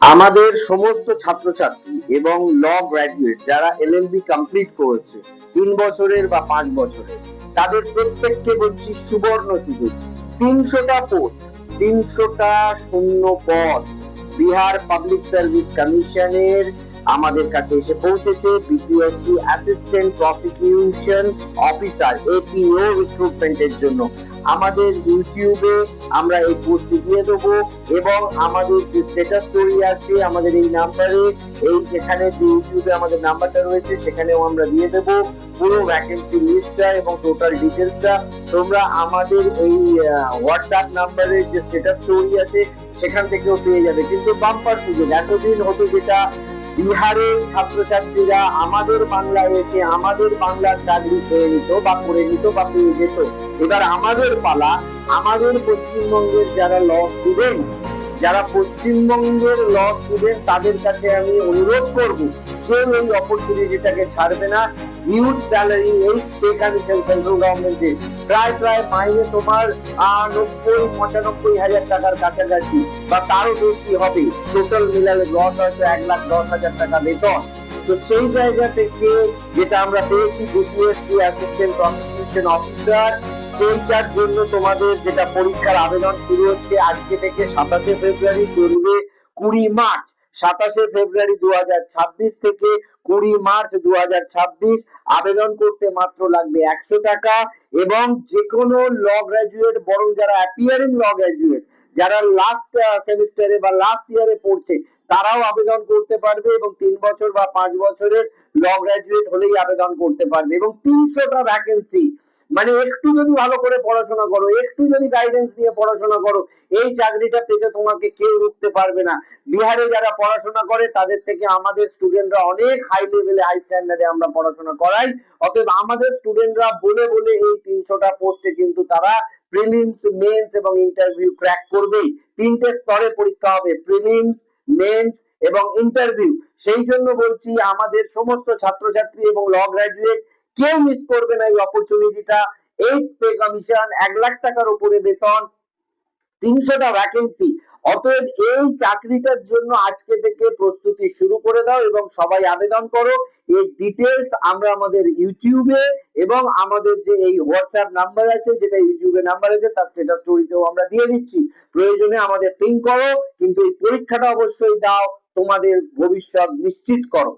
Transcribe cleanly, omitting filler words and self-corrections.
আমাদের সমস্ত ছাত্রছাত্রী এবং ল গ্রাজুয়েট যারা এলএলবি কমপ্লিট করেছে 3 বছরের বা 5 বছরের, তাদের প্রত্যেককে বলছি সুবর্ণ সুযোগ। 300টা পোস্ট, 300টা শূন্য পদ বিহার পাবলিক সার্ভিস কমিশনের আমাদের কাছে এসে পৌঁছেছে। বিপিএসসি অ্যাসিস্ট্যান্ট প্রসিকিউশন অফিসার এপিও রিক্রুটমেন্টের জন্য আমাদের ইউটিউবে আমরা এই পোস্টটি দিয়ে দেবো, এবং আমাদের যে স্ট্যাটাস স্টোরি আছে আমাদের এই নাম্বারে, এই যেখানে যে ইউটিউবে আমাদের নাম্বারটা রয়েছে সেখানেও আমরা দিয়ে দেবো পুরো ভ্যাকেন্সি লিস্টটা এবং টোটাল ডিটেলসটা। তোমরা আমাদের এই হোয়াটসঅ্যাপ নাম্বারে যে স্ট্যাটাস স্টোরি আছে সেখান থেকেও পেয়ে যাবে। কিন্তু বাম্পার সুযোগ, এতদিন হতো যেটা বিহারের ছাত্রছাত্রীরা আমাদের বাংলায় এসে আমাদের বাংলার চাকরি পেয়ে নিত বা করে নিত বা পেয়ে যেত। এবার আমাদের পালা, আমাদের পশ্চিমবঙ্গের যারা ল স্টুডেন্ট, যারা পশ্চিমবঙ্গের ল স্টুডেন্ট, তাদের কাছে আমি অনুরোধ করব কেউ এই অপরচুনিটিটাকে ছাড়বে না। হিউজ স্যালারি, এই পে কমিশন সেন্ট্রাল গভর্নমেন্টের প্রায় মাইনে তোমার 90-95 হাজার টাকার কাছাকাছি বা তারও বেশি হবে। টোটাল মিলালে গ্রস হয়তো 1,10,000 টাকা বেতন। তো সেই জায়গা থেকে যেটা আমরা পেয়েছি বিপিএসসি অ্যাসিস্ট্যান্ট প্রসিকিউশন অফিসার, সেইটার জন্য তোমাদের যেটা পরীক্ষার আবেদন শুরু হচ্ছে আজকে থেকে 27শে ফেব্রুয়ারি, চলবে 20 মার্চ। 27শে ফেব্রুয়ারি 2026 থেকে 20 মার্চ 2026। আবেদন করতে মাত্র লাগবে 100 টাকা, এবং যে কোনো ল গ্রাজুয়েট, বরং যারা অ্যাপিয়ারিং ল গ্রাজুয়েট, যারা লাস্ট সেমিস্টারে বা লাস্ট ইয়ারে পড়ছে, তারাও আবেদন করতে পারবে, এবং 3 বছর বা 5 বছরের ল গ্রাজুয়েট হলেই আবেদন করতে পারবে। এবং 300টা ভ্যাকেন্সি, মানে একটু যদি ভালো করে পড়াশোনা করো, একটু যদি গাইডেন্স নিয়ে পড়াশোনা করো, এই চাকরিটা পেতে তোমাকে কেউ রুখতে পারবে না। বিহারে যারা পড়াশোনা করে তাদের থেকে আমাদের স্টুডেন্টরা অনেক হাই লেভেলে, হাই স্ট্যান্ডার্ডে আমরা পড়াশোনা করাই। অতএব আমাদের স্টুডেন্টরা বলে বলে এই 300টা পোস্টে কিন্তু তারা প্রিলিমস, মেন্স এবং ইন্টারভিউ ক্র্যাক করবেই। 3টে স্তরে পরীক্ষা হবে, প্রিলিমস, মেন্স এবং ইন্টারভিউ। সেই জন্য বলছি আমাদের সমস্ত ছাত্রছাত্রী এবং ল গ্রাজুয়েট কেউ মিস করবে না এই অপরচুনিটিটা। 8 পে কমিশন, 1 লাখ টাকার উপরে বেতন, 300টা ভ্যাকেন্সি। অতএব এই চাকরিটার জন্য আজকে থেকে প্রস্তুতি শুরু করে দাও এবং সবাই আবেদন করো। এর ডিটেলস আমরা আমাদের ইউটিউবে এবং আমাদের যে এই হোয়াটসঅ্যাপ নাম্বার আছে, যেটা ইউটিউবে নাম্বার আছে, তার স্ট্যাটাস স্টোরিতেও আমরা দিয়ে দিচ্ছি। প্রয়োজনে আমাদের পিং করো, কিন্তু এই পরীক্ষাটা অবশ্যই দাও, তোমাদের ভবিষ্যৎ নিশ্চিত করো।